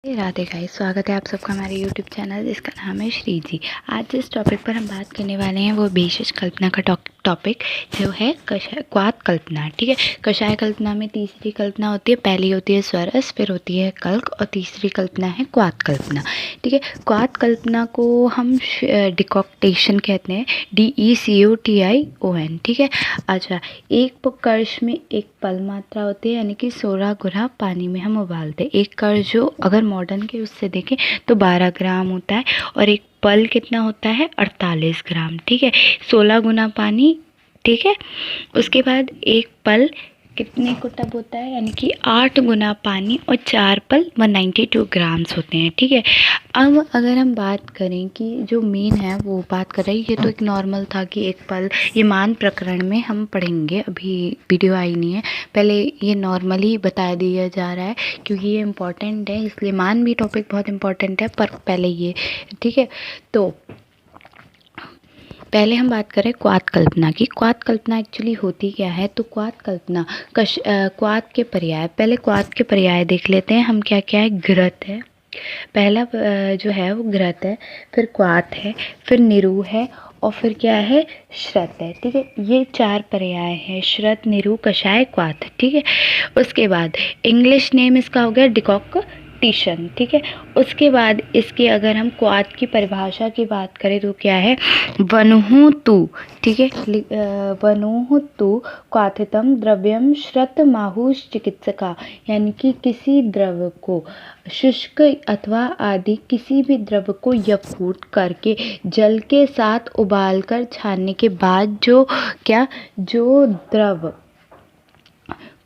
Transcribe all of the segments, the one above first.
Radhe guys, स्वागत है आप सबका हमारे YouTube चैनल जिसका नाम है श्री जी। आज जिस टॉपिक पर हम बात करने वाले हैं वो भेषज कल्पना का टॉपिक जो है क्वाथ कल्पना। ठीक है, कषाय कल्पना में तीसरी कल्पना होती है। पहली होती है स्वरस, फिर होती है कल्क और तीसरी कल्पना है क्वाथ कल्पना। ठीक है, क्वाथ कल्पना को हम डिकॉक्टेशन कहते हैं, DECOTION। ठीक है, अच्छा, एक कर्ष में एक पल मात्रा होती है, यानी कि 16 गुना पानी में हम उबालते हैं। एक कर्ष जो अगर मॉडर्न के उससे देखें तो 12 ग्राम होता है और एक पल कितना होता है 48 ग्राम। ठीक है, 16 गुना पानी। ठीक है, उसके बाद एक पल कितने को तब होता है, यानी कि 8 गुना पानी और 4 पल 192 ग्राम्स होते हैं। ठीक है, अब अगर हम बात करें कि जो मेन है वो बात कर रही है, ये तो एक नॉर्मल था कि एक पल, ये मान प्रकरण में हम पढ़ेंगे, अभी वीडियो आई नहीं है, पहले ये नॉर्मली बता दिया जा रहा है क्योंकि ये इम्पॉर्टेंट है, इसलिए मान भी टॉपिक बहुत इम्पॉर्टेंट है, पर पहले ये। ठीक है, तो पहले हम बात करें क्वाथ कल्पना की। क्वाथ कल्पना एक्चुअली होती क्या है, तो क्वाथ कल्पना क्वाथ के पर्याय, पहले क्वाथ के पर्याय देख लेते हैं हम क्या क्या है। घृत है, पहला जो है वो घृत है, फिर क्वाथ है, फिर निरु है और फिर क्या है, श्रत है। ठीक है, ये 4 पर्याय हैं, श्रत, निरु, कषाय, क्वाथ। ठीक है, उसके बाद इंग्लिश नेम इसका हो गया डिकॉक्टेशन। ठीक है, उसके बाद इसके अगर हम क्वाथ की परिभाषा की बात करें तो क्या है, वनुहतु। ठीक है, वनुहतु क्वाथितम द्रव्यम श्रत माहुष चिकित्सका, यानी कि किसी द्रव को, शुष्क अथवा आदि किसी भी द्रव को यकृत करके जल के साथ उबालकर छानने के बाद जो द्रव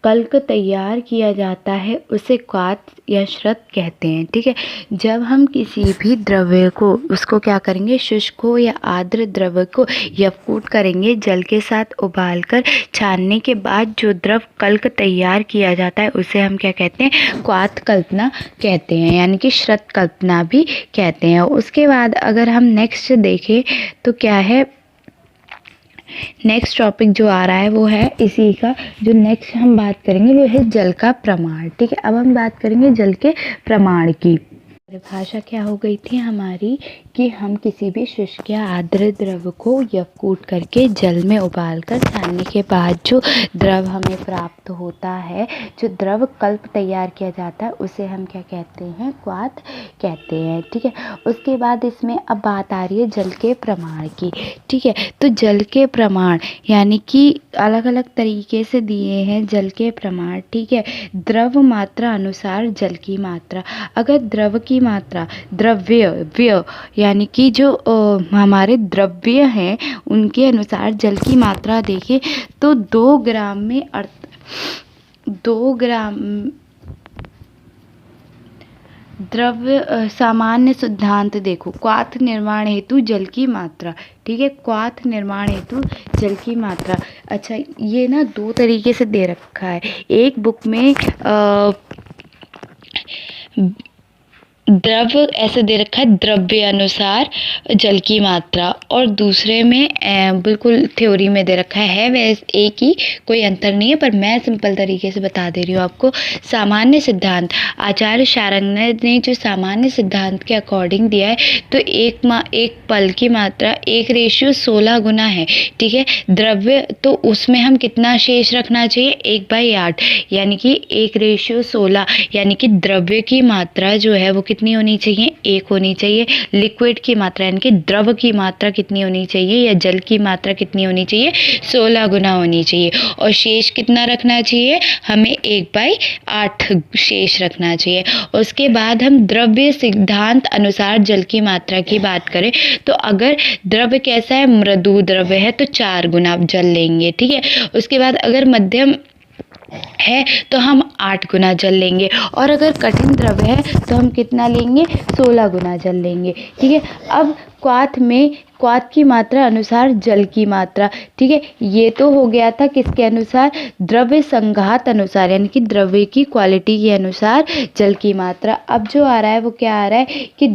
कल्क तैयार किया जाता है उसे क्वाथ या श्रत कहते हैं। ठीक है, जब हम किसी भी द्रव्य को, उसको क्या करेंगे, शुष्क हो या आर्द्र द्रव्य को यकृत करेंगे, जल के साथ उबालकर छानने के बाद जो द्रव कल्क तैयार किया जाता है उसे हम क्या कहते हैं, क्वाथ कल्पना कहते हैं, यानी कि श्रत कल्पना भी कहते हैं। उसके बाद अगर हम नेक्स्ट देखें तो क्या है, नेक्स्ट टॉपिक जो आ रहा है वो है इसी का, जो नेक्स्ट हम बात करेंगे वो है जल का प्रमाण। ठीक है, अब हम बात करेंगे जल के प्रमाण की। परिभाषा क्या हो गई थी हमारी कि हम किसी भी शुष्क या आर्द्र द्रव को यकृत करके जल में उबालकर छानने के बाद जो द्रव हमें प्राप्त होता है, जो द्रव कल्प तैयार किया जाता है उसे हम क्या कहते हैं, क्वाथ कहते हैं। ठीक है, उसके बाद इसमें अब बात आ रही है जल के प्रमाण की। ठीक है, तो जल के प्रमाण यानी कि अलग अलग तरीके से दिए हैं जल के प्रमाण। ठीक है, द्रव मात्रा अनुसार जल की मात्रा, अगर द्रव की मात्रा, द्रव्य यानी कि जो हमारे द्रव्य हैं उनके अनुसार जल की मात्रा देखें तो 2 ग्राम में 2 ग्राम द्रव्य सामान्य सिद्धांत देखो, क्वाथ निर्माण हेतु जल की मात्रा। ठीक है, क्वाथ निर्माण हेतु जल की मात्रा। अच्छा, ये ना 2 तरीके से दे रखा है, एक बुक में द्रव ऐसे दे रखा है, द्रव्य अनुसार जल की मात्रा, और दूसरे में बिल्कुल थ्योरी में दे रखा है वैसे एक ही, कोई अंतर नहीं है, पर मैं सिंपल तरीके से बता दे रही हूँ आपको। सामान्य सिद्धांत, आचार्य शारंगने ने जो सामान्य सिद्धांत के अकॉर्डिंग दिया है तो एक पल की मात्रा 1:16 गुना है। ठीक है, द्रव्य तो उसमें हम कितना शेष रखना चाहिए, 1/8, यानी कि 1:16, यानी कि द्रव्य की मात्रा जो है वो कितनी होनी चाहिए, 1 होनी चाहिए। लिक्विड की मात्रा यानी कि द्रव की मात्रा कितनी होनी चाहिए, या जल की मात्रा कितनी होनी चाहिए, 16 गुना होनी चाहिए। और शेष कितना रखना चाहिए, हमें 1/8 शेष रखना चाहिए। उसके बाद हम द्रव्य सिद्धांत अनुसार जल की मात्रा की बात करें तो अगर द्रव्य कैसा है, मृदु द्रव्य है तो 4 गुना जल लेंगे। ठीक है, उसके बाद अगर मध्यम है तो हम 8 गुना जल लेंगे, और अगर कठिन द्रव्य है तो हम कितना लेंगे, 16 गुना जल लेंगे। ठीक है, अब क्वाथ की मात्रा अनुसार जल की मात्रा। ठीक है, ये तो हो गया था किसके अनुसार, द्रव्य संघात अनुसार, यानी कि द्रव्य की क्वालिटी के अनुसार जल की मात्रा। अब जो आ रहा है वो क्या आ रहा है कि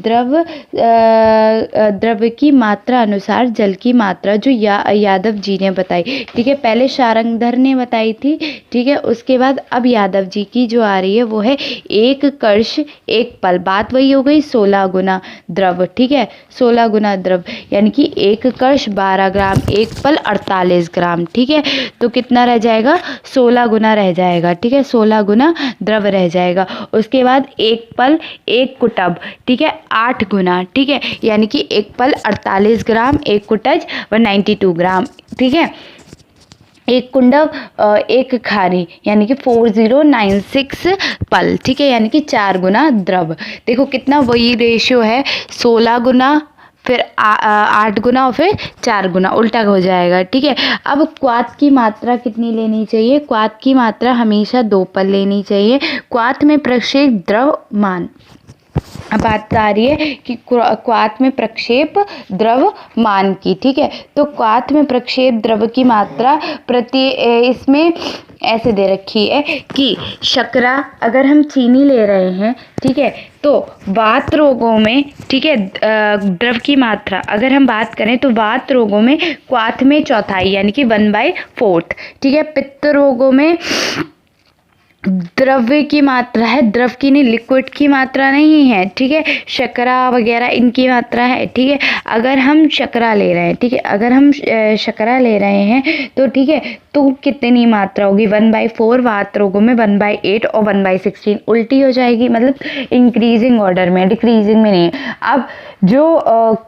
द्रव्य की मात्रा अनुसार जल की मात्रा, जो यादव जी ने बताई। ठीक है, पहले शारंगधर ने बताई थी। ठीक है, उसके बाद अब यादव जी की जो आ रही है वो है 1 कर्ण 1 पल। बात वही हो गई 16 गुना द्रव। ठीक है, 16 गुना द्रव यानी कि 1 कर्ण 12 ग्राम, 1 पल 48 ग्राम। ठीक है, तो कितना रह जाएगा, 16 गुना रह जाएगा। ठीक है, 16 गुना द्रव रह जाएगा। उसके बाद 1 पल 1 कुटब। ठीक है, 8 गुना। ठीक है, यानी कि 1 पल 48 ग्राम, 1 कुटज 192 ग्राम। ठीक है, 1 कुंडव 1 खारी यानी कि 4096 पल। ठीक है, यानी कि 4 गुना द्रव। देखो कितना वही रेशियो है, 16 गुना फिर 8 गुना और फिर 4 गुना, उल्टा हो जाएगा। ठीक है, अब क्वाथ की मात्रा कितनी लेनी चाहिए, क्वाथ की मात्रा हमेशा 2 पल लेनी चाहिए। क्वाथ में प्रक्षेप द्रव्यमान, अब बात आ रही है कि क्वाथ में प्रक्षेप द्रव्यमान की। ठीक है, तो क्वाथ में प्रक्षेप द्रव की मात्रा इसमें ऐसे दे रखी है कि शर्करा, अगर हम चीनी ले रहे हैं, ठीक है, तो वात रोगों में, ठीक है, द्रव की मात्रा अगर हम बात करें तो वात रोगों में क्वाथ में चौथाई यानी कि 1/4। ठीक है, पित्त रोगों में द्रव्य की मात्रा है, द्रव की नहीं, लिक्विड की मात्रा नहीं है। ठीक है, शर्करा वगैरह इनकी मात्रा है। ठीक है, अगर हम शर्करा ले रहे हैं, ठीक है, अगर हम शर्करा ले रहे हैं तो ठीक है, तो कितनी मात्रा होगी, 1/4। वात रोगों में 1/8 और 1/16 उल्टी हो जाएगी, मतलब इंक्रीजिंग ऑर्डर में, डिक्रीजिंग में नहीं। अब जो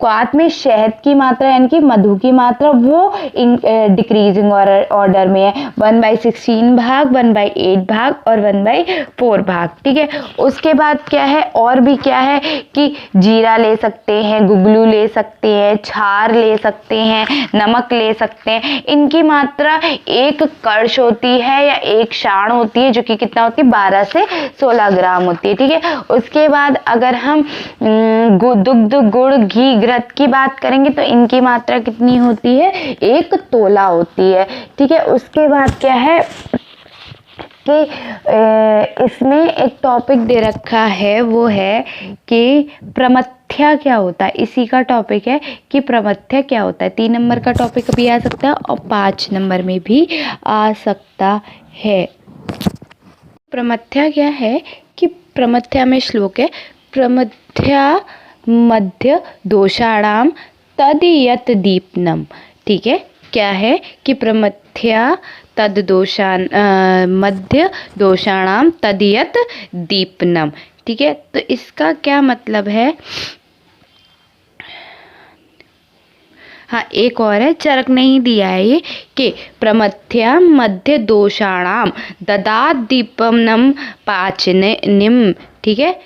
क्वाथ में शहद की मात्रा यानी कि मधु की मात्रा वो डिक्रीजिंग ऑर्डर में है, 1/16 भाग, 1/8 भाग और 1/4 भाग। ठीक है, उसके बाद क्या है, और भी क्या है कि जीरा ले सकते हैं, गुगलू ले सकते हैं, छार ले सकते हैं, नमक ले सकते हैं। इनकी मात्रा 1 कर्ण होती है या 1 शाण होती है, जो कि कितना होती है, 12 से 16 ग्राम होती है। ठीक है, उसके बाद अगर हम दुग्ध, गुड़, घी, घृत की बात करेंगे तो इनकी मात्रा कितनी होती है, 1 तोला होती है। ठीक है, उसके बाद क्या है कि इसमें एक टॉपिक दे रखा है, वो है कि प्रमथ्या क्या होता है। इसी का टॉपिक है कि प्रमथ्या क्या होता है। 3 नंबर का टॉपिक भी आ सकता है और 5 नंबर में भी आ सकता है। प्रमथ्या क्या है कि प्रमथ्या में श्लोक है, प्रमथ्या मध्य दोषाणाम तदियत दीपनम। ठीक है, क्या है कि प्रमथ्या तद दोषान मध्य दोषाणाम तदियत दीपनम। ठीक है, तो इसका क्या मतलब है, हाँ एक और है, चरक नहीं दिया है ये, कि प्रमथ्या मध्य दोषाणाम ददात दीपनम पाचनिम। ठीक है,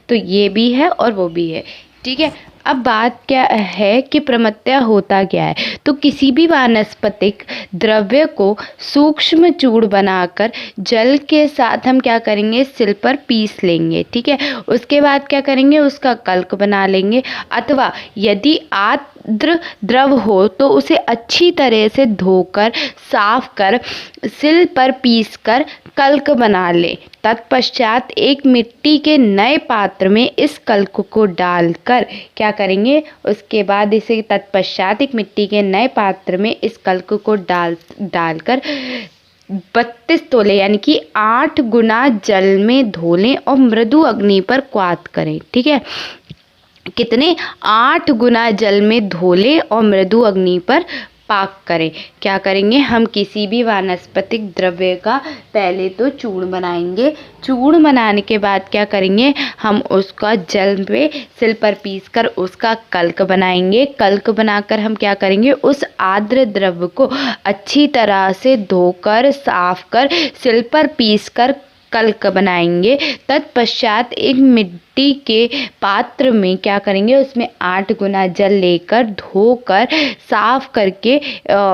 तो ये भी है और वो भी है। ठीक है, अब बात क्या है कि प्रमथ्या होता क्या है, तो किसी भी वानस्पतिक द्रव्य को सूक्ष्म चूर्ण बनाकर जल के साथ हम क्या करेंगे, सिल पर पीस लेंगे। ठीक है, उसके बाद क्या करेंगे, उसका कल्क बना लेंगे, अथवा यदि आर्द्र द्रव हो तो उसे अच्छी तरह से धोकर साफ कर सिल पर पीस कर कल्क बना ले। तत्पश्चात एक मिट्टी के नए पात्र में इस कल्क को डालकर क्या करेंगे, उसके बाद इसे तत्पश्चात एक मिट्टी के नए पात्र में इस कल्क को डालकर 32 तोले यानी कि 8 गुना जल में धो लें और मृदु अग्नि पर क्वाथ करें। ठीक है, कितने, 8 गुना जल में धो लें और मृदु अग्नि पर पाक करें। क्या करेंगे, हम किसी भी वानस्पतिक द्रव्य का पहले तो चूर्ण बनाएंगे, चूर्ण बनाने के बाद क्या करेंगे, हम उसका जल पे सिल पर पीस कर उसका कल्क बनाएंगे। कल्क बनाकर हम क्या करेंगे, उस आर्द्र द्रव्य को अच्छी तरह से धोकर साफ कर सिल पर पीस कर कल्क बनाएंगे। तत्पश्चात एक मिट्टी के पात्र में क्या करेंगे, उसमें 8 गुना जल लेकर धोकर साफ करके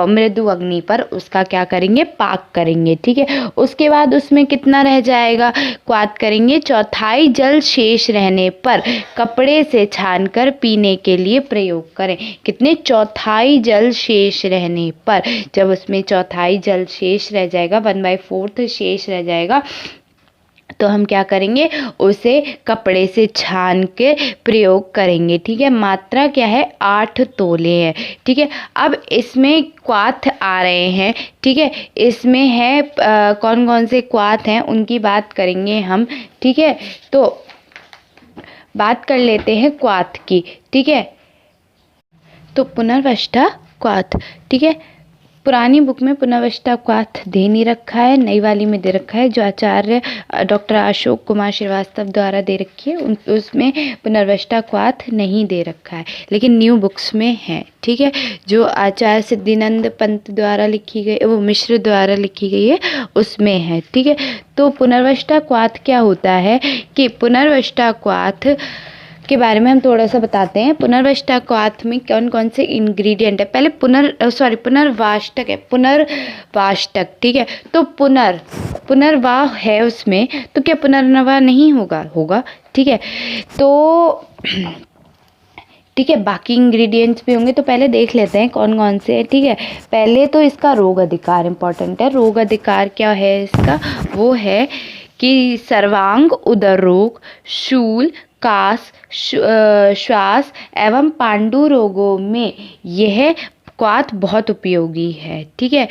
मृदु अग्नि पर उसका क्या करेंगे, पाक करेंगे। ठीक है, उसके बाद उसमें कितना रह जाएगा, क्वाथ करेंगे। चौथाई जल शेष रहने पर कपड़े से छानकर पीने के लिए प्रयोग करें। कितने, चौथाई जल शेष रहने पर, जब उसमें चौथाई जल शेष रह जाएगा, 1/4 शेष रह जाएगा, तो हम क्या करेंगे, उसे कपड़े से छान के प्रयोग करेंगे। ठीक है, मात्रा क्या है, 8 तोले है। ठीक है, अब इसमें क्वाथ आ रहे हैं। ठीक है, इसमें है कौन कौन से क्वाथ हैं उनकी बात करेंगे हम। ठीक है, तो बात कर लेते हैं क्वाथ की। ठीक है, तो पुनर्वष्टा क्वाथ। ठीक है, पुरानी बुक में पुनर्वष्टा क्वाथ दे नहीं रखा है, नई वाली में दे रखा है, जो आचार्य डॉक्टर अशोक कुमार श्रीवास्तव द्वारा दे रखी है, उसमें पुनर्वष्टा क्वाथ नहीं दे रखा है, लेकिन न्यू बुक्स में है। ठीक है, जो आचार्य सिद्धिनंद पंत द्वारा लिखी गई, वो मिश्र द्वारा लिखी गई है, उसमें है। ठीक है, तो पुनर्वष्टा क्वाथ क्या होता है कि पुनर्वष्टा क्वाथ के बारे में हम थोड़ा सा बताते हैं। पुनर्वष्टा क्वाथ में कौन कौन से इंग्रेडिएंट है। पहले पुनर्वाष्टक है, पुनर्वाष्टक। ठीक है, तो पुनर्वाह है उसमें, तो क्या पुनर्नवा नहीं होगा, होगा। ठीक है, तो ठीक है, बाकी इंग्रेडिएंट्स भी होंगे, तो पहले देख लेते हैं कौन कौन से हैं। ठीक है, पहले तो इसका रोग अधिकार इम्पोर्टेंट है। रोग अधिकार क्या है इसका, वो है कि सर्वांग उदर रोग, शूल, कास, श्वास एवं पांडु रोगों में यह क्वाथ बहुत उपयोगी है। ठीक है,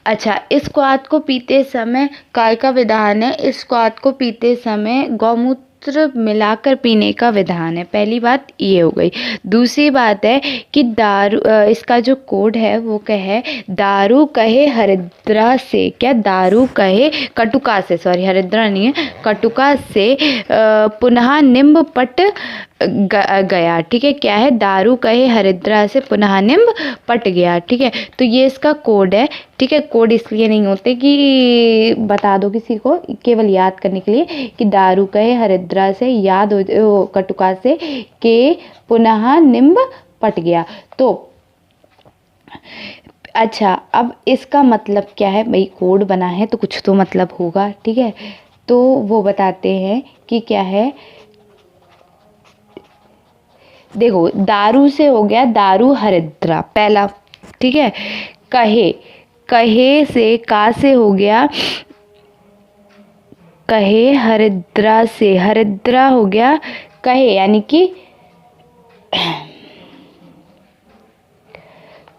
अच्छा, इस क्वाथ को पीते समय काय का विधान है, इस क्वाथ को पीते समय गौमूत्र मिलाकर पीने का विधान है। पहली बात ये हो गई। दूसरी बात है कि दारू, इसका जो कोड है वो क्या है, दारू कहे हरिद्रा से, क्या, दारू कहे कटुका से, सॉरी हरिद्रा नहीं है, कटुका से पुनः निम्ब पट गया। ठीक है, क्या है, दारू कहे हरिद्रा से पुनः निम्ब पट गया। ठीक है, तो ये इसका कोड है। ठीक है, कोड इसलिए नहीं होते कि बता दो किसी को, केवल याद करने के लिए कि दारू कहे हरिद्रा से, याद हो कटुका से के पुनः निम्ब पट गया। तो अच्छा, अब इसका मतलब क्या है भाई, कोड बना है तो कुछ तो मतलब होगा। ठीक है, तो वो बताते हैं कि क्या है। देखो, दारू से हो गया दारू हरिद्रा पहला। ठीक है, कहे से, का से हो गया कहे हरिद्रा से, हरिद्रा हो गया कहे, यानी कि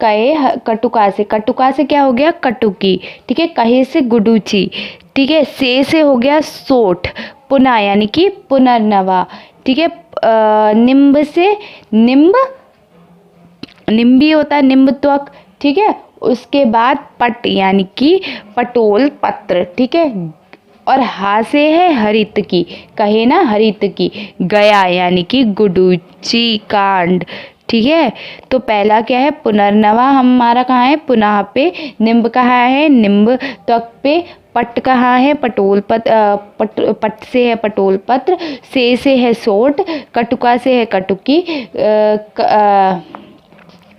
कहे कटुका से, कटुका से क्या हो गया, कटुकी। ठीक है, कहे से गुडूची। ठीक है, से हो गया सोठ, पुनः यानी कि पुनर्नवा। ठीक है, निम्ब से निम्ब, निम्बी होता है, निम्ब त्वक। ठीक है, उसके बाद पट यानी कि पटोल पत्र। ठीक है, और हा से है हरित की, कहे ना हरित की। गया यानी कि गुडूची कांड। ठीक है, तो पहला क्या है, पुनर्नवा हमारा कहाँ है, पुनः पे। निम्ब कहाँ है, निम्ब त्वक पे। पट कहाँ है, पटोल पट से है पटोल पत्र। से है सोट। कटुका से है कटुकी।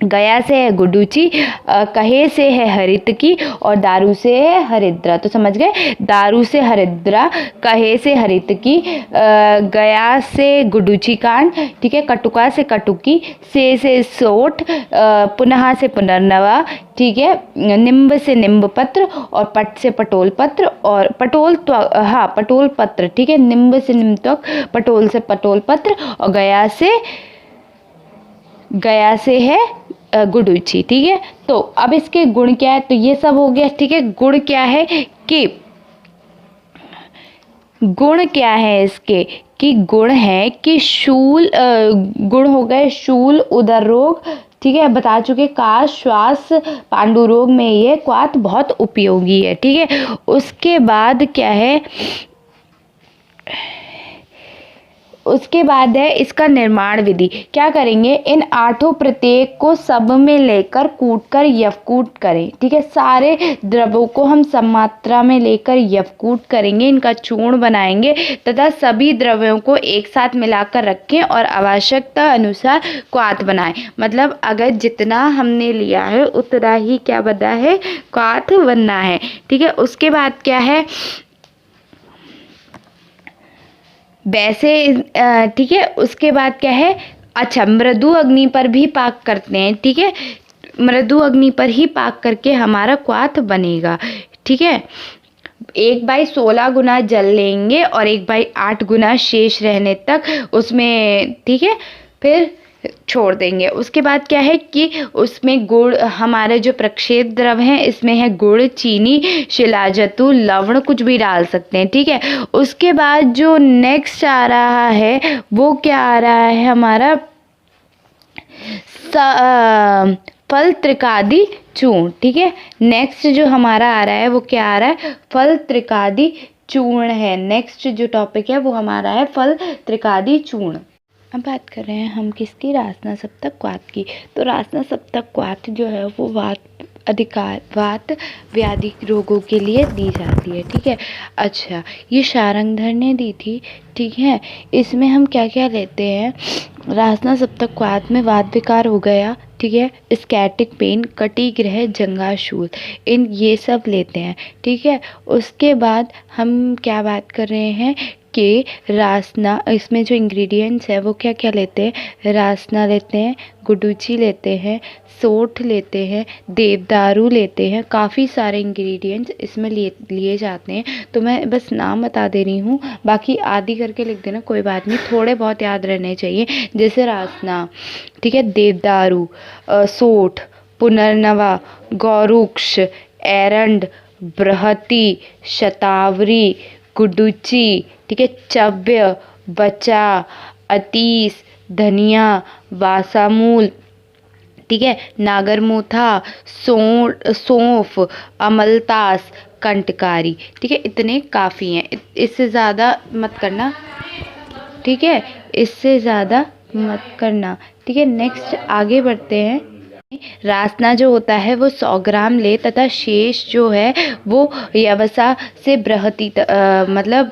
गया से है गुडूची। कहे से है हरित की, और दारू से है हरिद्रा। तो समझ गए, दारू से हरिद्रा, कहे से हरित की, गया से गुडूची कांड। ठीक है, कटुका से कटुकी, से सोठ, पुनः से पुनर्नवा। ठीक है, निम्ब से निम्ब पत्र, और पट से पटोल पत्र, और पटोल पटोल पत्र। ठीक है, निम्ब से निम्ब त्वक, पटोल से पटोल पत्र, और गया से है गुडूची। ठीक है, तो अब इसके गुण क्या है, तो ये सब हो गया। ठीक है, गुण क्या है कि गुण क्या है इसके, कि गुण है कि शूल, गुण हो गए शूल, उदर रोग। ठीक है, बता चुके, काश, श्वास, पांडु रोग में ये क्वाथ बहुत उपयोगी है। ठीक है, उसके बाद क्या है, उसके बाद है इसका निर्माण विधि। क्या करेंगे, इन 8 प्रत्येक को सब में लेकर कूटकर यवकूट करें। ठीक है, सारे द्रवों को हम सम मात्रा में लेकर यवकूट करेंगे, इनका चूर्ण बनाएंगे तथा सभी द्रव्यों को एक साथ मिलाकर रखें और आवश्यकता अनुसार क्वाथ बनाएं। मतलब अगर जितना हमने लिया है उतना ही क्या बना है, क्वाथ बनना है। ठीक है, उसके बाद क्या है, वैसे ठीक है, उसके बाद क्या है, अच्छा मृदु अग्नि पर भी पाक करते हैं। ठीक है, मृदु अग्नि पर ही पाक करके हमारा क्वाथ बनेगा। ठीक है, 1/16 गुना जल लेंगे और 1/8 गुना शेष रहने तक उसमें, ठीक है, फिर छोड़ देंगे। उसके बाद क्या है कि उसमें गुड़, हमारे जो प्रक्षेप द्रव हैं इसमें है गुड़, चीनी, शिलाजतु, लवण कुछ भी डाल सकते हैं। ठीक है, उसके बाद जो नेक्स्ट आ रहा है वो क्या आ रहा है हमारा, फल त्रिकादि चूर्ण। ठीक है, नेक्स्ट जो हमारा आ रहा है वो क्या आ रहा है, फल त्रिकादि चूर्ण है। नेक्स्ट जो टॉपिक है वो हमारा है फल त्रिकादि चूर्ण। अब बात कर रहे हैं हम किसकी, रासना सप्तक क्वाथ की। तो रासना सप्तक क्वाथ जो है वो वात व्याधि रोगों के लिए दी जाती है। ठीक है, अच्छा ये शारंगधर ने दी थी। ठीक है, इसमें हम क्या क्या लेते हैं, रासना सप्तक क्वाथ में वात विकार हो गया। ठीक है, स्कैटिक पेन, कटिग्रह, जंघाशूल, इन ये सब लेते हैं। ठीक है, उसके बाद हम क्या बात कर रहे हैं कि रासना, इसमें जो इंग्रेडिएंट्स है वो क्या क्या लेते हैं, रासना लेते हैं, गुडुची लेते हैं, सोंठ लेते हैं, देवदारू लेते हैं, काफ़ी सारे इंग्रेडिएंट्स इसमें लिए जाते हैं। तो मैं बस नाम बता दे रही हूँ, बाकी आदि करके लिख देना, कोई बात नहीं, थोड़े बहुत याद रहने चाहिए। जैसे रासना, ठीक है, देवदारू, सोंठ, पुनर्नवा, गौरुक्ष, एरंड, बृहति, शतावरी, गुडुची, ठीक है, चव्य, बचा, अतीस, धनिया, वासामूल, ठीक है, नागरमोथा, सौंफ, अमलतास, कंटकारी। ठीक है, इतने काफ़ी हैं, इससे ज़्यादा मत करना। ठीक है, इससे ज़्यादा मत करना। ठीक है, नेक्स्ट आगे बढ़ते हैं। रासना जो होता है वो 100 ग्राम ले तथा शेष जो है वो यवसा से बृहति मतलब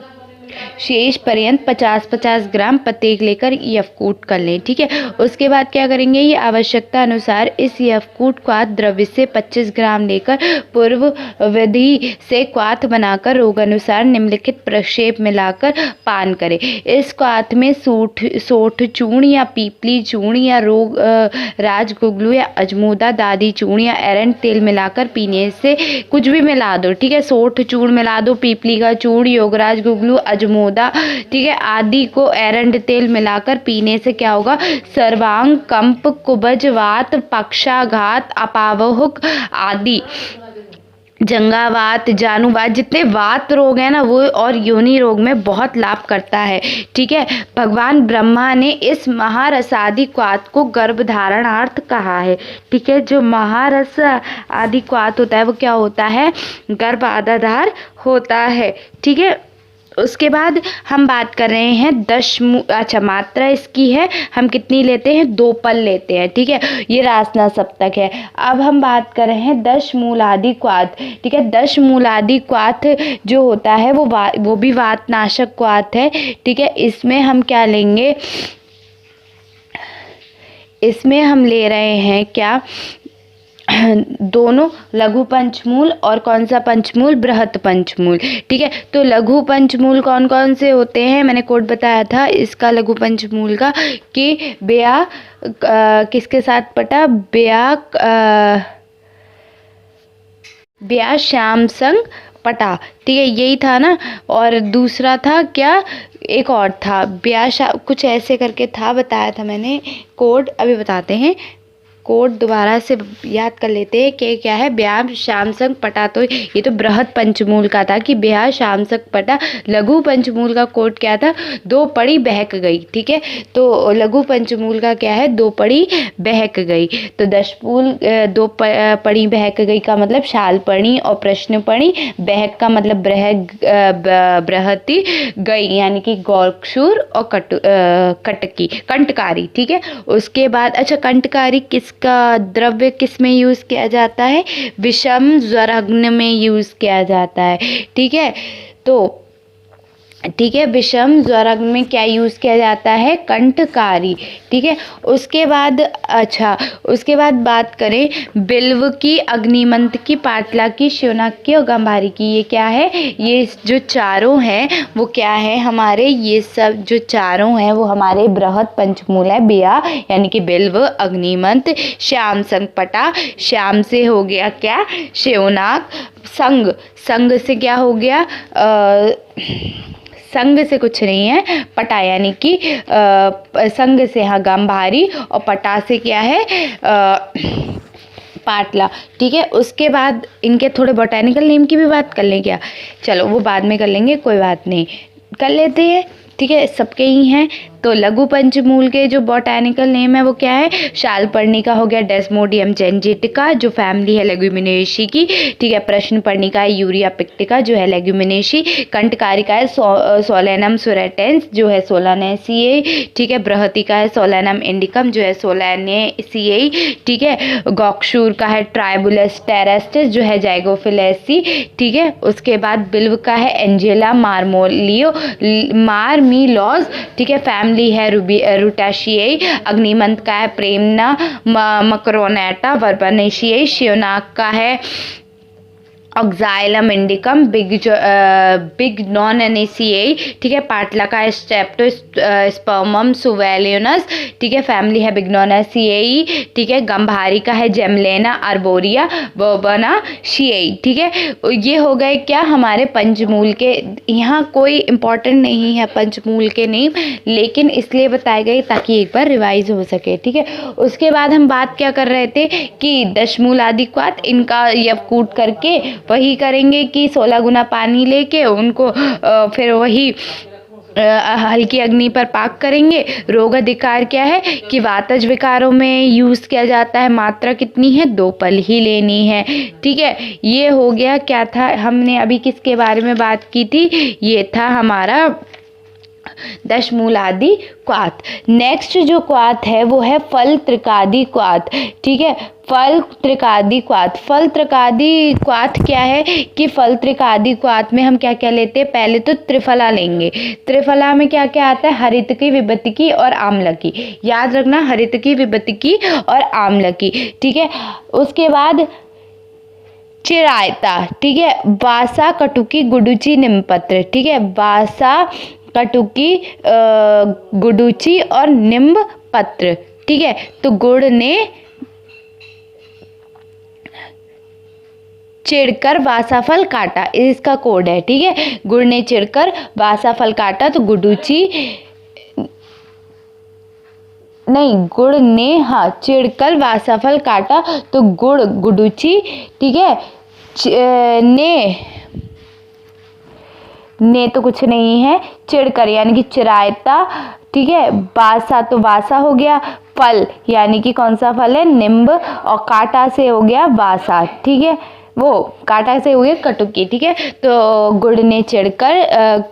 शेष पर्यंत 50-50 ग्राम प्रत्येक लेकर यवकूट कर लें। ठीक है, उसके बाद क्या करेंगे, ये आवश्यकता अनुसार इस यवकूट क्वाथ द्रव्य से 25 ग्राम लेकर पूर्व विधि से क्वाथ बनाकर रोगानुसार निम्नलिखित प्रक्षेप मिलाकर पान करें। इस क्वाथ में सोंठ चूर्ण या पीपली चूर्ण या राजगुगलू या अजमोदा दादी चूर्ण या एरंड तेल मिलाकर पीने से, कुछ भी मिला दो। ठीक है, सोंठ चूर्ण मिला दो, पीपली का चूर्ण, योगराज गुगलू, अजमोदा, ठीक है, आदि को एरंड तेल मिलाकर पीने से क्या होगा, सर्वांग कंप, कुबज, वात, पक्षाघात, अपावहुक आदि, जंगावात, जानुवात, जितने वात रोग हैं ना वो और योनि रोग में बहुत लाभ करता है। ठीक है, भगवान ब्रह्मा ने इस महारसादि क्वाथ को गर्भधारणार्थ कहा है। ठीक है, जो महारस आदि क्वाथ होता है वो क्या होता है, गर्भाधार होता है। ठीक है, उसके बाद हम बात कर रहे हैं अच्छा मात्रा इसकी है, हम कितनी लेते हैं, 2 पल लेते हैं। ठीक है, ये रासना सप्तक है। अब हम बात कर रहे हैं 10 मूलादि क्वाथ। ठीक है, 10 मूलादि क्वाथ जो होता है वो भी वातनाशक क्वाथ है। ठीक है, इसमें हम क्या लेंगे, इसमें हम ले रहे हैं क्या, दोनों लघु पंचमूल और कौन सा पंचमूल, बृहत पंचमूल। ठीक है, तो लघु पंचमूल कौन कौन से होते हैं, मैंने कोड बताया था इसका लघु पंचमूल का कि ब्या किसके साथ पटा, ब्या श्याम संग पटा। ठीक है, यही था ना, और दूसरा था क्या, एक और था ब्या कुछ ऐसे करके था, बताया था मैंने, कोड अभी बताते हैं। कोड दोबारा से याद कर लेते हैं कि क्या है, ब्याह श्याम संग पटा। तो ये तो बृहद पंचमूल का था कि ब्याह श्याम संग पटा। लघु पंचमूल का कोड क्या था, दो पड़ी बहक गई। ठीक है, तो लघु पंचमूल का क्या है, दो पड़ी बहक गई। तो दशमूल दो पड़ी बहक गई का मतलब शाल पड़ी और प्रश्न पड़ी। बहक का मतलब बृहति गई यानी कि गौक्षुर और कटकी कंटकारी। ठीक है, उसके बाद अच्छा कंटकारी किसका द्रव्य किस में यूज किया जाता है, विषम ज्वरग्न में यूज किया जाता है। ठीक है, तो ठीक है, विषम ज्वरग्न में क्या यूज़ किया जाता है, कंटकारी। ठीक है, उसके बाद अच्छा उसके बाद बात करें बिल्व की, अग्निमंत की, पाटला की, शिवनाक की और गंभारी की। ये क्या है, ये जो चारों हैं वो क्या है हमारे, ये सब जो चारों हैं वो हमारे बृहद पंचमूल है। बिया यानी कि बिल्व, अग्निमंत, श्याम संग पटा, श्याम से हो गया क्या, शिवनाक, संग, संग से क्या हो गया, संग से कुछ नहीं है, पटा यानी कि संग से हाँ गंभारी, और पटा से क्या है पाटला। ठीक है, उसके बाद इनके थोड़े बोटैनिकल नेम की भी बात कर लें क्या, चलो वो बाद में कर लेंगे, कोई बात नहीं, कर लेते हैं। ठीक है, सबके ही हैं। तो लघु पंचमूल के जो बोटैनिकल नेम है वो क्या है, शालपर्णिका हो गया डेस्मोडियम जेंजिटिका जो फैमिली है लेग्यूमिनेशी की। ठीक है, प्रश्न पर्णिका है यूरिया पिक्टिका जो है लेग्यूमिनेशी। कंटकारिका है सोलेनम सुरेटेंस जो है सोलानेसिए। ठीक है, बृहतिका है सोलेनम इंडिकम जो है सोलानेसिए। ठीक है, गौक्षूर का है ट्राइबुलस टेरेस्टिस जो है जाइगोफिलेसी। ठीक है, उसके बाद बिल्व का है एंजेला मार्मोलियो मार्मिलोज। ठीक है, फैमिली है रुटाशियाई। अग्निमंत का है प्रेमना मकरोनेटा वर्बनेशियाई। शिवनाक का है ऑक्साइलम इंडिकम बिग्नोनेसियाई। ठीक है, पाटला का है स्टेप्टोस्पर्मम सुवेलियनस। ठीक है, फैमिली है बिग्नोनेसियाई। ठीक है, गंभारी का है जेमलेना अर्बोरिया बोर्बोनाशियाई। ठीक है, ये हो गए क्या हमारे पंचमूल के। यहाँ कोई इम्पोर्टेंट नहीं है पंचमूल के नेम, लेकिन इसलिए बताए गए ताकि एक बार रिवाइज हो सके। ठीक है, उसके बाद हम बात क्या कर रहे थे कि दशमूल आदि क्वात इनका यवकूट करके वही करेंगे कि 16 गुना पानी लेके उनको फिर वही हल्की अग्नि पर पाक करेंगे। रोग अधिकार क्या है कि वातज विकारों में यूज़ किया जाता है। मात्रा कितनी है, 2 पल ही लेनी है। ठीक है, ये हो गया क्या था, हमने अभी किसके बारे में बात की थी, ये था हमारा दशमूल आदि क्वाथ। नेक्स्ट जो क्वाथ है वो है फल त्रिकादि क्वाथ। ठीक है, फल त्रिकादि क्वाथ। फल त्रिकादि क्वाथ क्या है कि फल त्रिकादि क्वाथ में हम क्या क्या लेते हैं, पहले तो त्रिफला लेंगे। त्रिफला में क्या क्या आता है, हरितकी, विबतिकी और आम्लकी। याद रखना, हरितकी, विबतिकी और आम्लकी। ठीक है, उसके बाद चिरायता। ठीक है, वासा, कटुकी, गुडुची, निम्बपत्र। ठीक है, वासा, कटुकी, गुडुची और निम्ब पत्र। ठीक है, तो गुड़ ने चिढ़कर वासा फल काटा, इसका कोड है। ठीक है, गुड़ ने चिढ़कर वासा फल काटा, तो गुडुची नहीं, गुड़ ने हाँ चिढ़कर वासा फल काटा तो गुड़ गुडुची। ठीक है, ने तो कुछ नहीं है, चिढ़कर यानी कि चिरायता। ठीक है, वासा तो वासा हो गया, फल यानी कि कौन सा फल है, निम्ब, और काटा से हो गया वासा। ठीक है, वो काटा से हो गया कटुकी। ठीक है, तो गुड़ ने चिढ़कर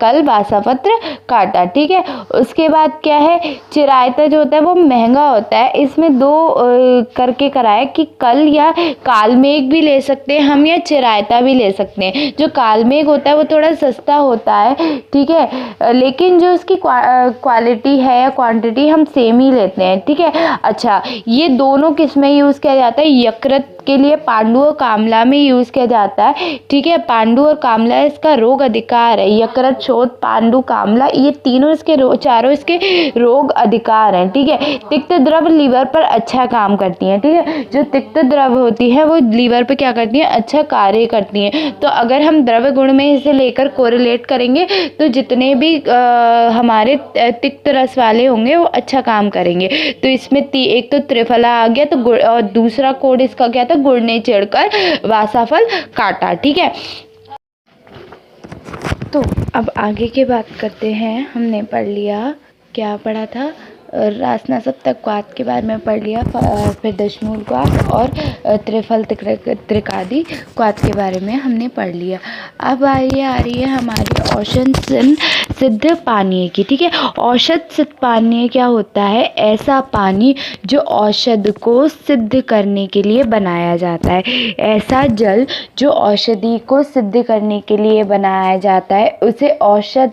कल वासापत्र काटा। ठीक है, उसके बाद क्या है, चिरायता जो होता है वो महंगा होता है। इसमें 2 करके कराए कि कल या कालमेघ भी ले सकते हैं हम, या चिरायता भी ले सकते हैं। जो कालमेघ होता है वो थोड़ा सस्ता होता है। ठीक है, लेकिन जो उसकी क्वालिटी है या क्वांटिटी हम सेम ही लेते हैं। ठीक है, अच्छा ये दोनों किस में यूज़ किया जाता है, यकृत के लिए पांडु और कामला में यूज़ किया जाता है। ठीक है, पांडु और कामला इसका रोग अधिकार है। यकृत, शोथ, पांडु, कामला ये तीनों इसके चारों इसके रोग अधिकार हैं। ठीक है, तिक्त द्रव लीवर पर अच्छा काम करती हैं। ठीक है, जो तिक्त द्रव होती है वो लीवर पे क्या करती है, अच्छा कार्य करती हैं। तो अगर हम द्रव्य गुण में इसे लेकर कोरिलेट करेंगे तो जितने भी हमारे तिक्त रस वाले होंगे वो अच्छा काम करेंगे। तो इसमें एक तो त्रिफला आ गया, तो गुड़, और दूसरा कोड इसका क्या था, गुड़ ने चिढ़कर वासाफल काटा। ठीक है, तो अब आगे की बात करते हैं। हमने पढ़ लिया, क्या पढ़ा था, रासना सप्तक क्वाथ के बारे में पढ़ लिया, फिर दशमूल क्वाथ और त्रिफल त्रिकादि क्वाथ के बारे में हमने पढ़ लिया। अब आ रही है हमारी औषध सिद्ध पानीय की। ठीक है, औषध सिद्ध पानीय क्या होता है, ऐसा पानी जो औषध को सिद्ध करने के लिए बनाया जाता है। ऐसा जल जो औषधि को सिद्ध करने के लिए बनाया जाता है उसे औषध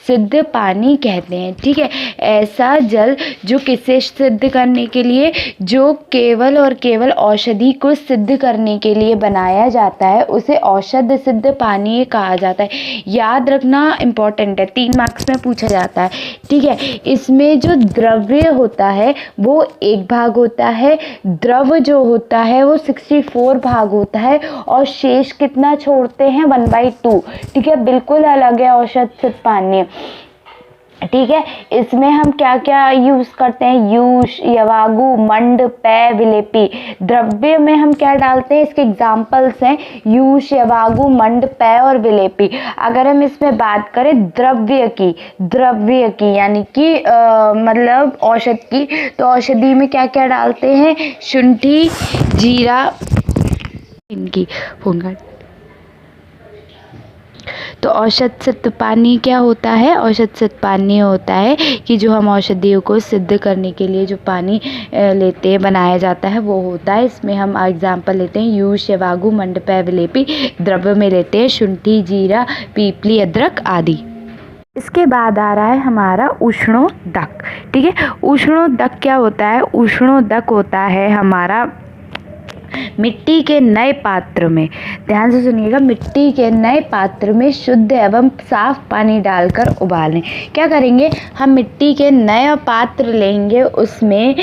सिद्ध पानी कहते हैं। ठीक है, ऐसा जल जो किसे सिद्ध करने के लिए, जो केवल और केवल औषधि को सिद्ध करने के लिए बनाया जाता है उसे औषध सिद्ध पानी कहा जाता है। याद रखना इम्पोर्टेंट है, 3 मार्क्स में पूछा जाता है। ठीक है, इसमें जो द्रव्य होता है वो 1 भाग होता है, द्रव जो होता है वो 64 भाग होता है और शेष कितना छोड़ते हैं, 1/2। ठीक है, बिल्कुल अलग है औषध सिद्ध पानी। ठीक है, इसमें हम क्या क्या यूज करते हैं, यूष, यवागु, मंड, पै, विलेपी। द्रव्य में हम क्या डालते हैं, इसके एग्जाम्पल्स हैं यूष, यवागु, मंड, पै और विलेपी। अगर हम इसमें बात करें द्रव्य की यानी कि मतलब औषध की, तो औषधि में क्या क्या डालते हैं, शुंठी, जीरा, इनकी फोन कार्ड। तो औषध सिद्ध पानी क्या होता है, औषध सिद्ध पानी होता है कि जो हम औषधियों को सिद्ध करने के लिए जो पानी लेते हैं, बनाया जाता है, वो होता है। इसमें हम एग्जांपल लेते हैं यूष, यवागु, मंड, पै, विलेपी। द्रव्य में लेते हैं शुंठी, जीरा, पीपली, अदरक आदि। इसके बाद आ रहा है हमारा उष्णोदक। ठीक है, उष्णोदक क्या होता है, उष्णोदक होता है हमारा मिट्टी के नए पात्र में, ध्यान से सुनिएगा, मिट्टी के नए पात्र में शुद्ध एवं साफ पानी डालकर उबालें। क्या करेंगे, हम मिट्टी के नया पात्र लेंगे, उसमें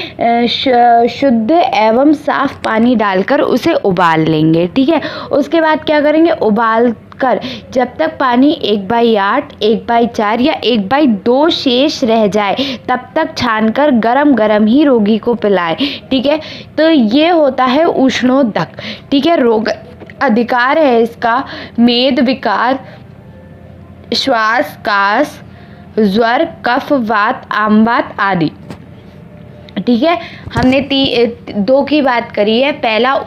शुद्ध एवं साफ पानी डालकर उसे उबाल लेंगे। ठीक है, उसके बाद क्या करेंगे, उबाल कर जब तक पानी 1/8, 1/4 या 1/2 शेष रह जाए तब तक छानकर गरम ही रोगी को पिलाएं। ठीक है, तो ये होता है उष्णोदक। ठीक है, रोग अधिकार है इसका मेद विकार, श्वास, कास, ज्वर, कफ, वात, आमवात आदि। ठीक है, हमने 2 की बात करी है। पहला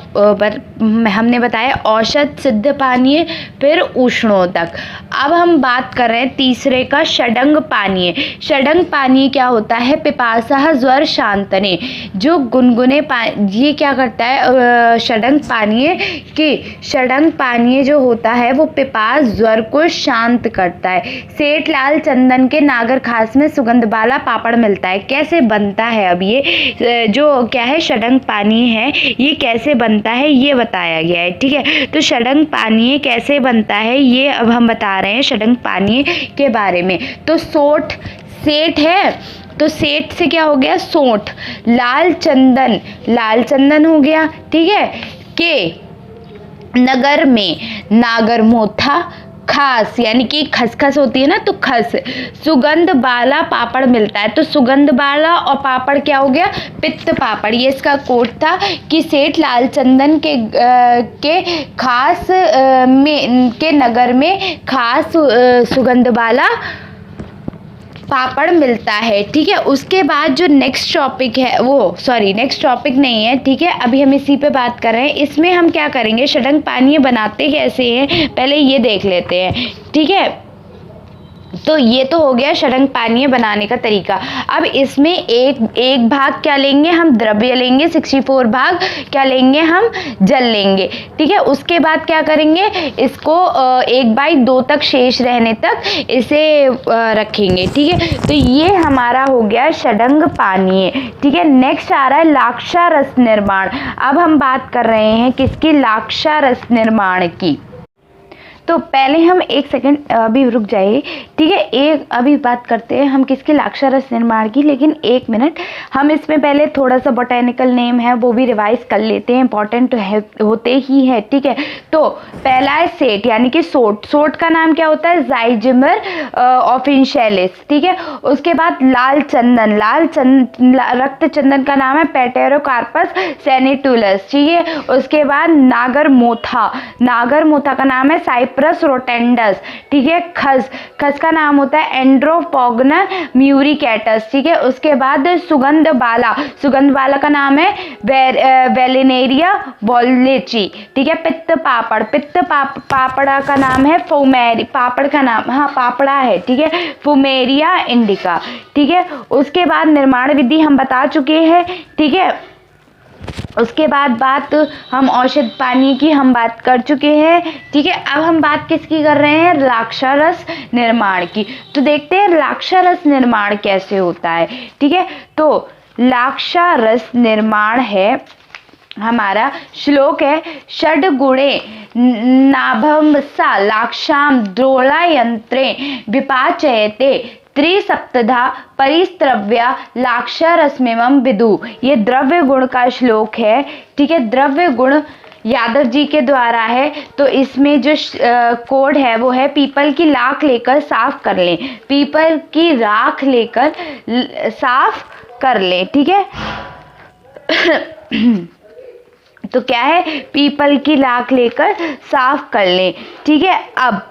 हमने बताया औषध सिद्ध पानीय, फिर उष्णोदक। अब हम बात कर रहे हैं तीसरे का, षडंग पानीय। षडंग पानीय क्या होता है, पिपासा, ज्वर, शांतने। जो गुनगुने ये क्या करता है, षडंग पानीय जो होता है वो पिपास, ज्वर को शांत करता है। सेठ लाल चंदन के नागर खास में सुगंध वाला पापड़ मिलता है। कैसे बनता है, अब ये जो क्या है षडंग पानी है, ये कैसे बनता है ये बताया गया है। ठीक है, तो षडंग पानी कैसे बनता है ये अब हम बता रहे हैं षडंग पानी के बारे में। तो सेठ है, तो सेठ से क्या हो गया, सोंठ। लाल चंदन हो गया। ठीक है, के नगर में नागर मोथा, खास यानी कि खसखस होती है ना, तो खस। सुगंध वाला पापड़ मिलता है, तो सुगंध वाला और पापड़ क्या हो गया, पित्त पापड़। ये इसका कोड था कि सेठ लालचंदन के खास के नगर में खास सुगंध वाला पापड़ मिलता है। ठीक है, उसके बाद जो नेक्स्ट टॉपिक है नेक्स्ट टॉपिक नहीं है। ठीक है, अभी हम इसी पे बात कर रहे हैं। इसमें हम क्या करेंगे, षडंग पानीय बनाते कैसे हैं पहले ये देख लेते हैं। ठीक है, तो ये तो हो गया षडंग पानीय बनाने का तरीका। अब इसमें एक भाग क्या लेंगे हम, द्रव्य लेंगे, 64 भाग क्या लेंगे हम, जल लेंगे। ठीक है, उसके बाद क्या करेंगे, इसको 1/2 तक शेष रहने तक इसे रखेंगे। ठीक है, तो ये हमारा हो गया षडंग पानीय। ठीक है, नेक्स्ट आ रहा है लाक्षा रस निर्माण। अब हम बात कर रहे हैं किसकी, लाक्षा रस निर्माण की। तो पहले हम 1 सेकंड अभी रुक जाइए। ठीक है, एक अभी बात करते हैं हम किसकी, लाक्षा रस निर्माण की। लेकिन 1 मिनट, हम इसमें पहले थोड़ा सा बोटेनिकल नेम है वो भी रिवाइज कर लेते हैं, इंपॉर्टेंट होते ही है। ठीक है, तो पहला है सेट यानी कि सोट। सोट का नाम क्या होता है, जाइजिमर ऑफिशियलिस। ठीक है, उसके बाद लाल चंदन, रक्त चंदन का नाम है पेटेरोकार्पस सैनिटुलस। ठीक है, उसके बाद नागर मोथा का नाम है साइप्रस रोटेंडस। ठीक है, खस का नाम होता है एंड्रोपोगना म्यूरिकेटस। ठीक है, उसके बाद सुगंध बाला का नाम है वेलिनेरिया वॉलेची। ठीक है, पित्त पापड़ा का नाम है पापड़ा है। ठीक है, फुमेरिया इंडिका। ठीक है, उसके बाद निर्माण विधि हम बता चुके हैं। ठीक है, उसके बाद बात हम औषध पानी की हम बात कर चुके हैं। ठीक है, अब हम बात किसकी कर रहे हैं, लाक्षा रस निर्माण की। तो देखते हैं लाक्षा रस निर्माण कैसे होता है। ठीक है, तो लाक्षा रस निर्माण है हमारा, श्लोक है, षड्गुणे नाभंसा लाक्षाम द्रोणायंत्रे विपाचयते त्रिसप्तधा परिस्त्रव्या लाक्षारसमेवं विदु। ये द्रव्य गुण का श्लोक है। ठीक है, द्रव्य गुण यादव जी के द्वारा है। तो इसमें जो कोड है वो है, पीपल की लाख लेकर साफ कर लें, पीपल की राख लेकर साफ कर लें। ठीक है तो क्या है, पीपल की लाख लेकर साफ कर लें। ठीक है, अब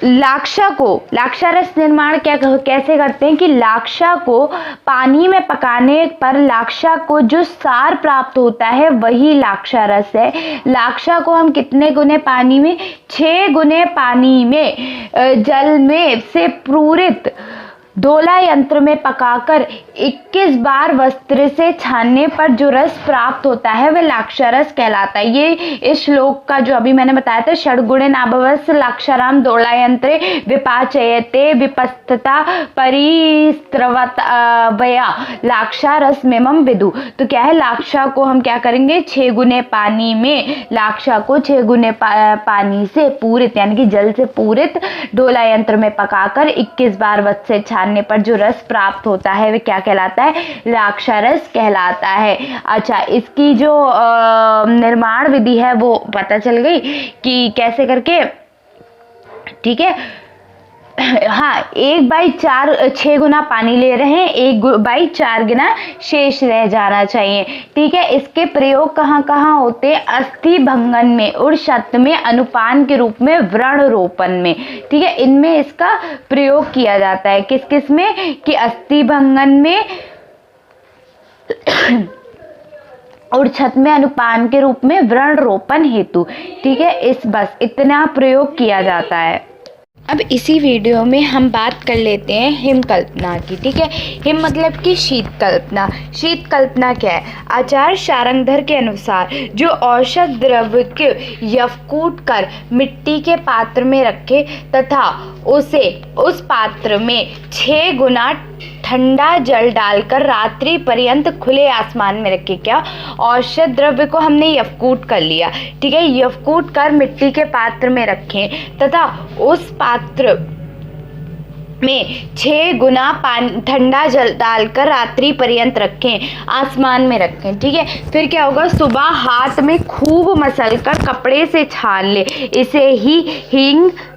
लाक्षा रस निर्माण कैसे करते हैं कि लाक्षा को पानी में पकाने पर लाक्षा को जो सार प्राप्त होता है वही लाक्षा रस है। लाक्षा को हम कितने गुने पानी में, 6 गुने पानी में जल में से पूरित डोला यंत्र में पकाकर 21 बार वस्त्र से छानने पर जो रस प्राप्त होता है वह लाक्षा रस कहलाता है। ये इस श्लोक का जो अभी मैंने बताया था, षड्गुणे नाभवस लाक्षाराम डोला यंत्रे विपाचयते विपस्तता परिस्त्रवया लाक्षा रस मेमम विदु। तो क्या है, लाक्षा को हम क्या करेंगे, 6 गुने पानी में, लाक्षा को 6 गुने पानी से पूरित यानी कि जल से पूरित डोला यंत्र में पकाकर 21 बार वस्त्र से छानने पर जो रस प्राप्त होता है वह क्या कहलाता है, लाक्षा रस कहलाता है। अच्छा, इसकी जो निर्माण विधि है वो पता चल गई कि कैसे करके। ठीक है, हाँ, 1/4 6 गुना पानी ले रहे हैं, 1/4 गुना शेष रह जाना चाहिए। ठीक है, इसके प्रयोग कहाँ कहाँ होते हैं, अस्थि भंगन में, उड़शत में, अनुपान के रूप में, व्रण रोपण में। ठीक है, इनमें इसका प्रयोग किया जाता है। किस किस में, कि अस्थि भंगन में, उड़छत में, अनुपान के रूप में, व्रण रोपण हेतु। ठीक है, बस इतना प्रयोग किया जाता है। अब इसी वीडियो में हम बात कर लेते हैं हिम कल्पना की। ठीक है, हिम मतलब कि शीत कल्पना। शीत कल्पना क्या है, आचार्य शारंगधर के अनुसार जो औषध द्रव्य के यवकूट कर मिट्टी के पात्र में रखे तथा उसे उस पात्र में 6 गुना ठंडा जल डालकर रात्रि पर्यंत खुले आसमान में रखे। क्या, औषध द्रव्य को हमने यवकूट कर लिया। ठीक है, यवकूट कर मिट्टी के पात्र में रखें तथा उस पात्र में 6 गुना ठंडा जल डालकर रात्रि पर्यंत रखें, आसमान में रखें। ठीक है, फिर क्या होगा, सुबह हाथ में खूब मसलकर कपड़े से छान ले। इसे ही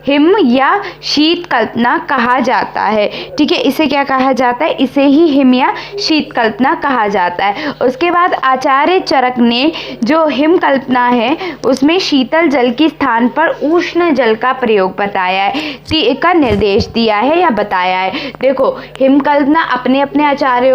हिम या शीत कल्पना कहा जाता है। ठीक है, इसे क्या कहा जाता है, इसे ही हिम या शीत कल्पना कहा जाता है। उसके बाद आचार्य चरक ने जो हिम कल्पना है उसमें शीतल जल के स्थान पर उष्ण जल का प्रयोग बताया है, का निर्देश दिया है या बताया है। देखो, हिम कल्पना अपने अपने आचार्य,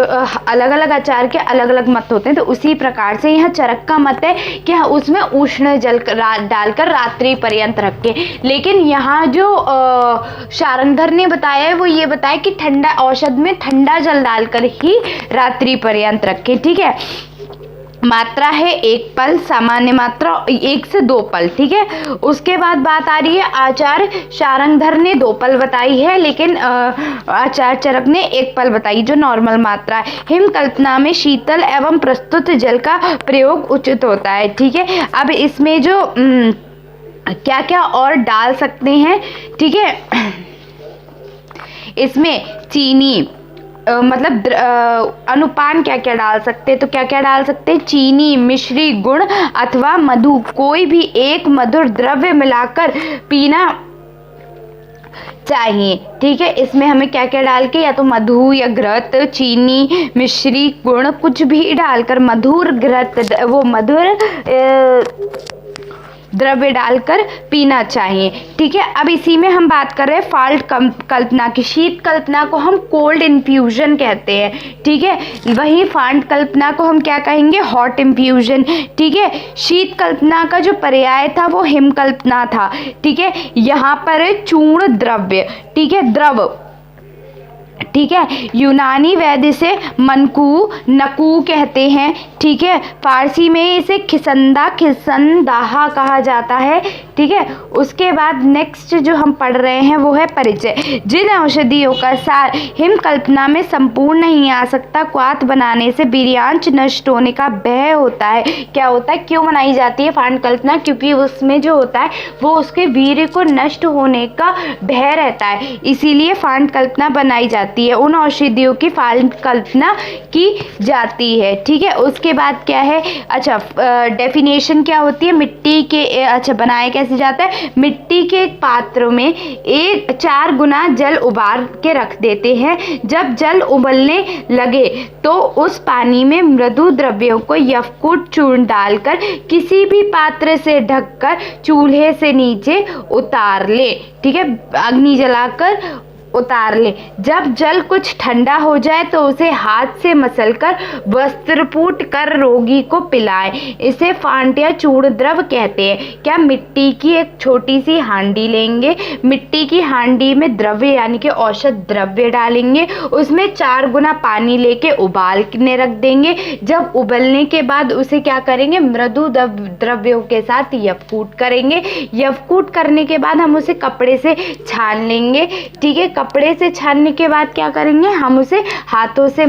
अलग अलग आचार्य के अलग अलग मत होते हैं, तो उसी प्रकार से यहाँ चरक का मत है कि उसमें उष्ण जल डालकर रात्रि पर्यंत रखें। लेकिन यहाँ यहाँ जो शारंगधर ने बताया है वो ये बताया कि ठंडा औषध में ठंडा जल डालकर ही रात्रि पर्यंत रखें। ठीक है, मात्रा है 1 पल, सामान्य मात्रा 1 से 2 पल। ठीक है, उसके बाद बात आ रही है आचार्य शारंगधर ने 2 पल बताई है, लेकिन आचार्य चरक ने 1 पल बताई जो नॉर्मल मात्रा है। हिमकल्पना में शीतल एवं प्रस्तुत जल का प्रयोग उचित होता है। ठीक है, अब इसमें जो क्या क्या और डाल सकते हैं, ठीक है, इसमें चीनी मतलब अनुपान क्या क्या डाल सकते हैं, तो क्या क्या डाल सकते हैं, चीनी, मिश्री, गुड़ अथवा मधु, कोई भी एक मधुर द्रव्य मिलाकर पीना चाहिए। ठीक है, इसमें हमें क्या क्या डाल के, या तो मधु या घृत, चीनी, मिश्री, गुड़ कुछ भी डालकर मधुर घृत वो मधुर द्रव्य डालकर पीना चाहिए। ठीक है, अब इसी में हम बात कर रहे हैं फाल्ट कल्पना की। शीत कल्पना को हम कोल्ड इन्फ्यूजन कहते हैं। ठीक है, वही फाल्ट कल्पना को हम क्या कहेंगे, हॉट इन्फ्यूजन। ठीक है, शीत कल्पना का जो पर्याय था वो हिम कल्पना था। ठीक है, यहाँ पर है चूर्ण द्रव्य, ठीक है, द्रव। ठीक है, यूनानी वैद्य से मनकू नकू कहते हैं। ठीक है, फारसी में इसे खिसंदा खिसंदाहा कहा जाता है। ठीक है, उसके बाद नेक्स्ट जो हम पढ़ रहे हैं वो है परिचय। जिन औषधियों का सार हिमकल्पना में संपूर्ण नहीं आ सकता, क्वाथ बनाने से वीर्यांश नष्ट होने का भय होता है। क्या होता है, क्यों बनाई जाती है फाल्ट कल्पना, क्योंकि उसमें जो होता है वो उसके वीर्य को नष्ट होने का भय रहता है, इसीलिए फाल्ट कल्पना बनाई जाती है। उन औषधियों की फाल्ट कल्पना की जाती है। ठीक है, उसके बाद क्या है, अच्छा डेफिनेशन क्या होती है, मिट्टी के अच्छा बनाया कैसे जाता है, मिट्टी के एक पात्र में 4 गुना जल उबाल के रख देते हैं। जब जल उबलने लगे तो उस पानी में मृदु द्रव्यों को यकृत चूर्ण डालकर किसी भी पात्र से ढककर चूल्हे से नीचे उतार ले। ठीक है, अग्नि जलाकर उतार ले। जब जल कुछ ठंडा हो जाए तो उसे हाथ से मसलकर वस्त्रपूट कर रोगी को पिलाएं। इसे फांट या चूर्ण द्रव कहते हैं। क्या, मिट्टी की एक छोटी सी हांडी लेंगे, मिट्टी की हांडी में द्रव्य यानी कि औषध द्रव्य डालेंगे, उसमें 4 गुना पानी लेके उबालने रख देंगे। जब उबलने के बाद उसे क्या करेंगे, मृदु द्रव्यों के साथ यवकूट करेंगे। यवकूट करने के बाद हम उसे कपड़े से छान लेंगे। ठीक है, कपड़े से छानने के बाद क्या करेंगे, हम उसे हाथों से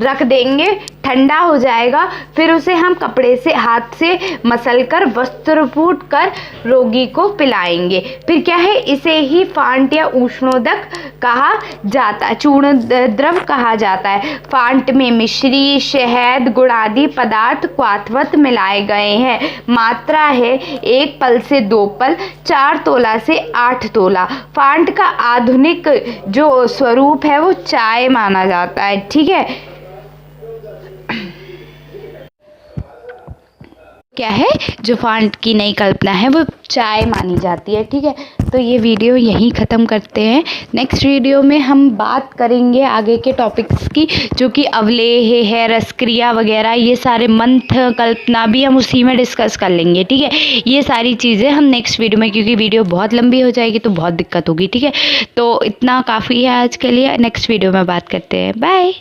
रख देंगे, ठंडा हो जाएगा, फिर उसे हम कपड़े से हाथ से मसलकर वस्त्रपूट कर रोगी को पिलाएंगे। फिर क्या है, इसे ही फांट या उष्णोदक कहा जाता है, चूर्ण द्रव कहा जाता है। फांट में मिश्री, शहद, गुड़ आदि पदार्थ क्वाथवत मिलाए गए हैं। मात्रा है 1 पल से 2 पल, 4 तोला से 8 तोला। फांट का आधुनिक जो स्वरूप है वो चाय माना जाता है। ठीक है, क्या है, जो फाल्ट की नई कल्पना है वो चाय मानी जाती है। ठीक है, तो ये वीडियो यहीं ख़त्म करते हैं। नेक्स्ट वीडियो में हम बात करेंगे आगे के टॉपिक्स की, जो कि अवलेह है, रसक्रिया वगैरह, ये सारे मंथ कल्पना भी हम उसी में डिस्कस कर लेंगे। ठीक है, ये सारी चीज़ें हम नेक्स्ट वीडियो में, क्योंकि वीडियो बहुत लंबी हो जाएगी तो बहुत दिक्कत होगी। ठीक है, तो इतना काफ़ी है आज के लिए, नेक्स्ट वीडियो में बात करते हैं। बाय।